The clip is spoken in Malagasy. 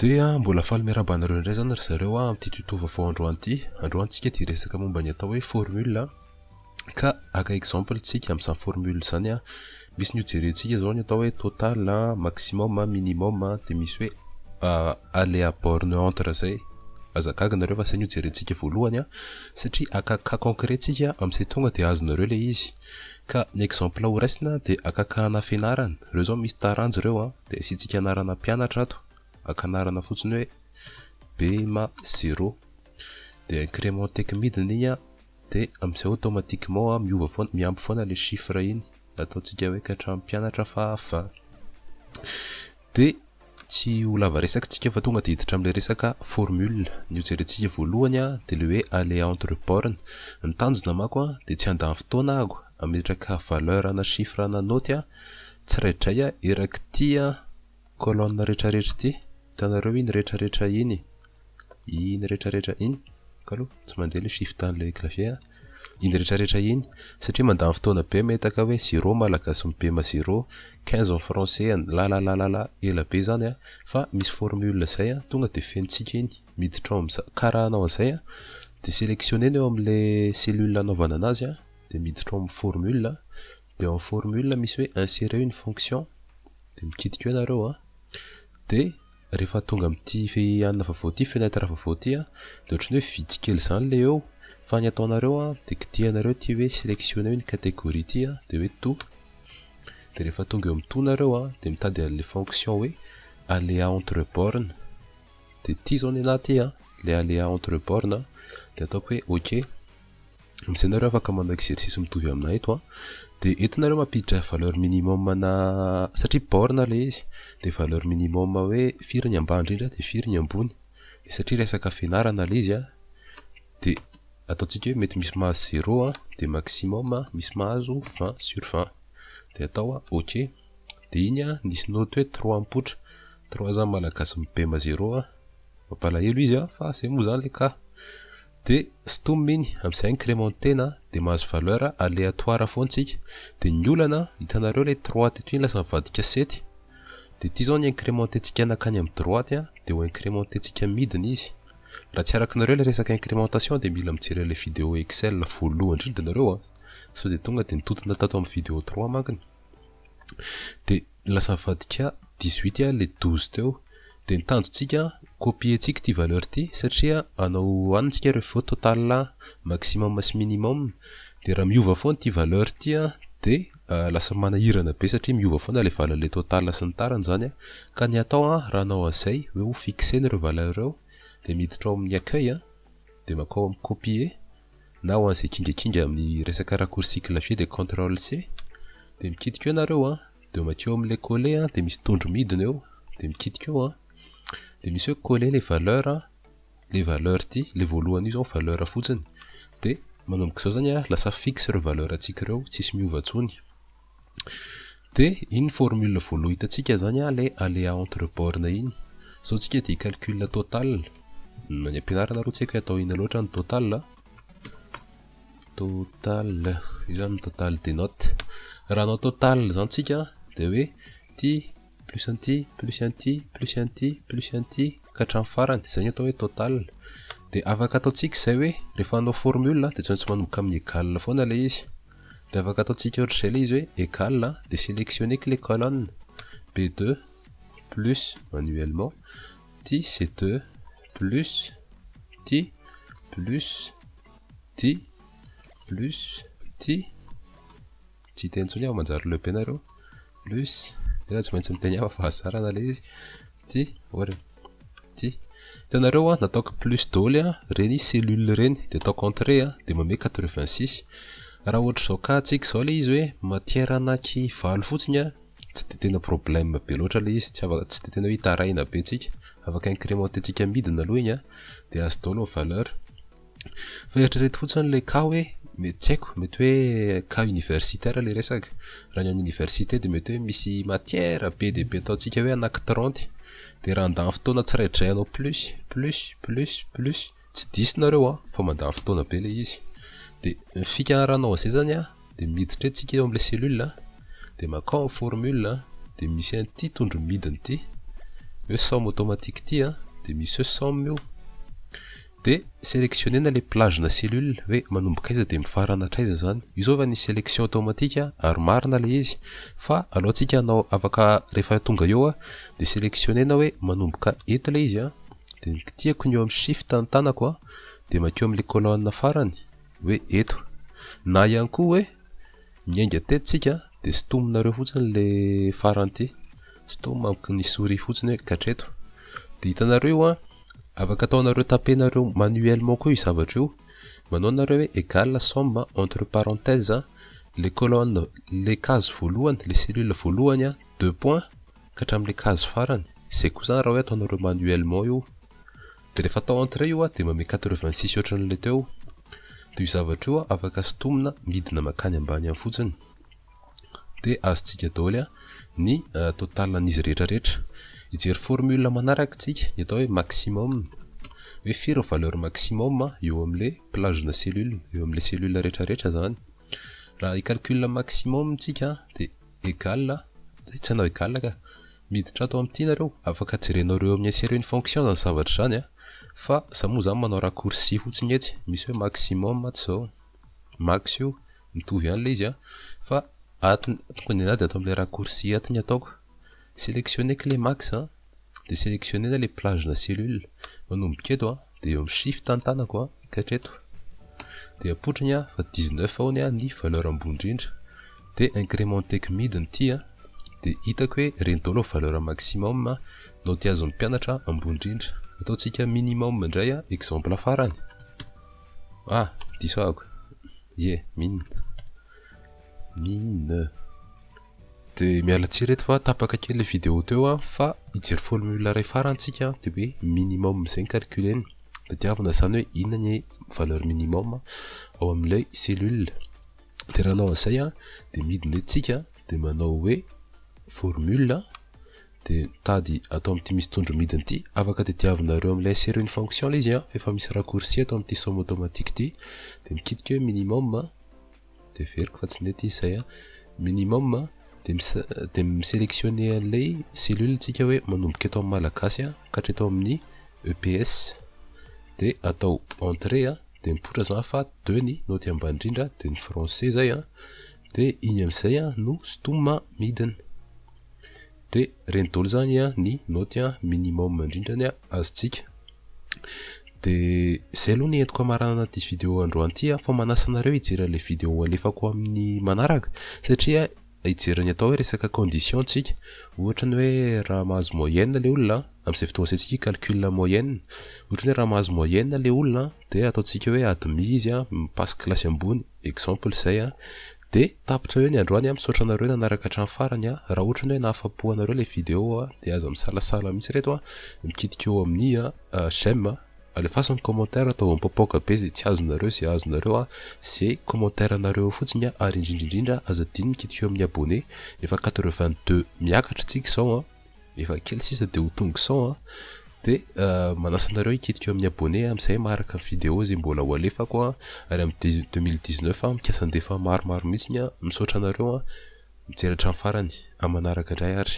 Dia mbola faly miarabanareo indray zany ry zareo amin'ity tuto vaovao androany ity. Androany tsika dia resaka momba ny atao hoe formule. Ka aka exemple tsika amin'izany formule zany misy ny jerentsika zao ny atao hoe total, maximum, minimum, dia misy hoe aléa borne entre zay. Azakaga nareo fa sainy jerentsika voalohany satria aka concret tsika amin'izay tonga dia azonareo le izy. Ka ny exemple ho raisina dia akakahana fianarana. Reo zao misy taranjo reo dia isitsika anarana mpianatra ato. Akanarana fotsiny hoe BMA 0 dia incrémenté midiny igny dia amin'izay automatiquement miampy foana le chiffre iny ataontsika hoe katraminy mpianatra fa dia tsy ho lava resaka tsika fa tonga dia hiditra amin'ilay resaka formule. Ny jerentsika voalohany dia le hoe aléa entre borne. Ny tanjona mako dia tsy handany fotoana ago ametraka valeur ana chiffre ana note tsiraidray eraky ty colonne rehetrarehetra ty. Hitanareo iny rehetrarehetra iny kalo tsy mandeha le shift an'ilay clavier iny rehetrarehetra iny satria mandany fotoana be metaka hoe 0 malagasy mibema 0 15 en français la ela be zany fa misy formule zay tonga dia fentsika iny miditra ao amin'izay karaha anao an'izay dia sélectionner eo amin'ilay cellule anaovana anazy dia miditra ao amin'ny formule dia en formule misy hoe insérer une fonction dia mikitika eo nareo dia rehefa tonga amin'ity anina vaovao ty fenêtre vaovao ty dia ohatrany hoe vitsy kely zany le eo fa ny ataonareo dia kitihanareo ty hoe sélectionner une catégorie ty dia hoe tout dia rehefa tonga eo amin'ny tout nareo dia mitady an'le fonction hoe aléa entre borne dia ty zao ny anaty le aléa entre borne dia ataoko hoe ok. Amin'izay nareo afaka manao exercice mitovy aminay eto dia entinareo mampiditra valeur minimum satria borne le izy dia valeur minimum hoe firy ny ambany indrindra dia firy ny ambony dia satria resaka fianarana le izy dia ataontsika hoe mety misy mahazo 0 dia maximum misy mahazo 20 sur 20 dia atao ok. Dia iny nisy note hoe 3 mipoitra 3 zany malagasy mibema 0 mampalahelo izy fa zay moa zany le cas dia stomy iny amin'izay incrémentena dia mahazo valeur aléatoire foantsika dia ny olana hitanareo le 3 teto iny lasa mivadika 7 dia ty zao ny incrémententsika anakany amin'ny droite dia ho incrémententsika midiny izy. Raha tsy arakinareo le resaka incrémentation dia mila mijery le vidéo Excel voalohany indrindra nareo sao dia tonga dia nitotona tato amin'ny vidéo 3 mankiny dia lasa mivadika 18 le 12 teo dia ny tanjontsika copier-tsika ty valeur ty satria anao anitsika rehefa total maximum sy minimum dia raha miova foana ty valeur ty dia lasa manahirana be satria miova foana le valeur le total sy ny tarany zany ka ny atao raha anao an'izay hoe ho fixer ireo valeur reo dia miditra ao amin'ny accueil dia makao amin'ny copier na ho an'izay kingakinga amin'ny resaka raccourci clavier dia contrôle C dia mikitika eo nareo dia makeo amin'ilay coller dia misy tondro midina eo dia mikitika eo dia misy hoe coller les valeurs ty le voalohany io zao valeur fotsiny dia manomboka izao zany lasa fixe ireo valeur atsika ireo tsisy miova ntsony. Dia iny formule voalohany hitantsika zany le aléa entre borne iny sao tsika dia calcul total ny ampianarana ro tsy haiko atao ina loatra ny total io zany total des notes. Raha anao total zany tsika dia hoe ty plus un ty plus un ty plus un ty plus un ty ka hatramin'ny farany zay ny atao hoe total. Dia afaka ataontsika izay hoe rehefa anao formule dia tsy manomboka amin'ny égal foana le izy dia afaka ataontsika ohatr'izay le izy hoe égal dia sélectionner que les colonnes B2 plus manuellement ty C2 plus ty plus ty plus ty tsy teny intsony aho manjary le penareo plus dia tsy maintsy miteny hafa fa hazarana le izy ty ty hitanareo nataoko plus daholo reny cellule reny dia ataoko entré dia mamay 86. Raha ohatra izao ka tsika izao le izy hoe matière anaky valo fotsiny tsy dia tena problème be loatra le izy tsy dia tena hoe hitaraina be tsika afaka incrémententsika midina aloha iny dia azo daholo ny valeur fa eritrereto fotsiny le cas hoe mety tsy haiko mety hoe cas universitaire le resaka raha ny any université dia mety hoe misy matière be dia be ataontsika hoe anaky 30 dia raha andany fotoana tsiraidray anao plus tsy disonareo fa mandany fotoana be le izy dia ny fikanaranao an'izay zany dia miditra etsika eo amin'ilay cellule dia makao amin'ny formule dia misy an'ity tondro midiny ty hoe somme automatique ity dia misy hoe somme io dia sélectionnena les plagena cellule hoe manomboka aiza dia mifarana hatraiza zany. Io zao fa ny sélection automatique ary marina le izy fa alohantsika anao afaka rehefa tonga eo dia sélectionnena hoe manomboka eto le izy dia kitihako ny eo amin'ny shift ny tanako dia makeo amin'ilay colonne farany hoe eto, na ihany koa hoe miainga tetitsika dia stominareo fotsiny le farany ity, stom amiko ny souris fotsiny hoe katreto dia hitanareo afaka ataonareo tapenareo manuellement koa io zavatra io. Manao nareo hoe égale somme entre parenthèses les colonnes, les cases voalohany, les cellules voalohany 2 points ka hatramin'ilay case farany. Izay koa zany raha hoe ataonareo manuellement io. Dia rehefa atao entrée io dia manome 86 ohatran'ilay teo. Dia io zavatra io afaka stomina midina makany ambany amin'ny fotsiny. Dia azontsika daholo ny totalan'izy rehetrarehetra. Hijery formule manaraka tsika ny atao hoe maximum, hoe firy valeur maximum eo amin'ilay plagena cellule, eo amin'ilay cellule rehetrarehetra zany. Raha i-calcul maximum tsika dia égale, tsy anao égale ka miditra ato amin'ity nareo, afaka jerenareo amin'ny insérer une fonction zany zavatra zany fa za moa zany manao raccourci fotsiny etsy, misy hoe maximum ato zao, max io mitovy ihany le izy fa tokony anah dia atao amin'ilay raccourci ato ny ataoko. Sélectionner que les max dia sélectionner les plagena cellule, manomboka eto dia eo amin'ny shift ny tanako katreto dia apotriny fa 19 ao ny valeur ambony indrindra dia incrémenteko midiny ity dia hitako hoe reny daholo valeur maximum no tiazon'ny mpianatra ambony indrindra. Ataontsika minimum indray exemple farany disako mine dia miala tsy reto fa tapaka kely le vidéo teo fa hijery formule iray farantsika dia hoe minimum izay calculena dia tiavana zany hoe inona ny valeur minimum ao amin'ilay cellule. Dia raha anao an'izay dia midina etsika dia manao hoe formule dia tady atao amin'ity misy tondro midiny ity, afaka tadiavinareo amin'ilay insérer une fonction le izy efa misy raccourci atao amin'ity somme automatique ity dia mikitika hoe minimum dia veriko fa tsy nety izay minimum dia misélectionner an'ilay cellule tsika hoe manomboka eto amin'ny malagasy ka hatreto amin'ny EPS dia atao entrée dia mipotra zany fa 2 ny noty ambany indrindra dia ny français zay dia iny amin'izay no stoma midiny dia reny daholo zany ny noty minimum indrindrany azontsika. Dia izay aloha ny entiko amarana anaty vidéo androany ity fa manasa anareo hijery ilay vidéo alefako amin'ny manaraka satria hijery ny atao hoe resaka condition tsika, ohatra ny hoe raha mahazo moyenne le olona amin'izay fotoana izay tsika calcul moyenne, ohatra ny hoe raha mahazo moyenne le olona dia ataontsika hoe admis izy mipasse classe ambony exemple izay dia tapitra eo ny androany misaotra anareo nanaraka hatramin'ny farany raha ohatra ny hoe nahafapo anareo le vidéo dia aza misalasala mihitsy reto mikitika eo amin'ny j'aime alefaso ny commentaire atao mipoapoaka be izay tsy azonareo izay azonareo izay commentaire anareo fotsiny ary indrindrindrindra aza diny mikitika eo amin'ny abonné efa 82 miakatra tsika izao efa kely sisa dia ho tonga 100 dia manasa anareo hikitika eo amin'ny abonné amin'izay maharaka ny vidéo izay mbola ho alefako ary amin'ny 2019 mikasa andefa maromaro mihitsy misaotra anareo mijery hatramin'ny farany amanaraka indray ary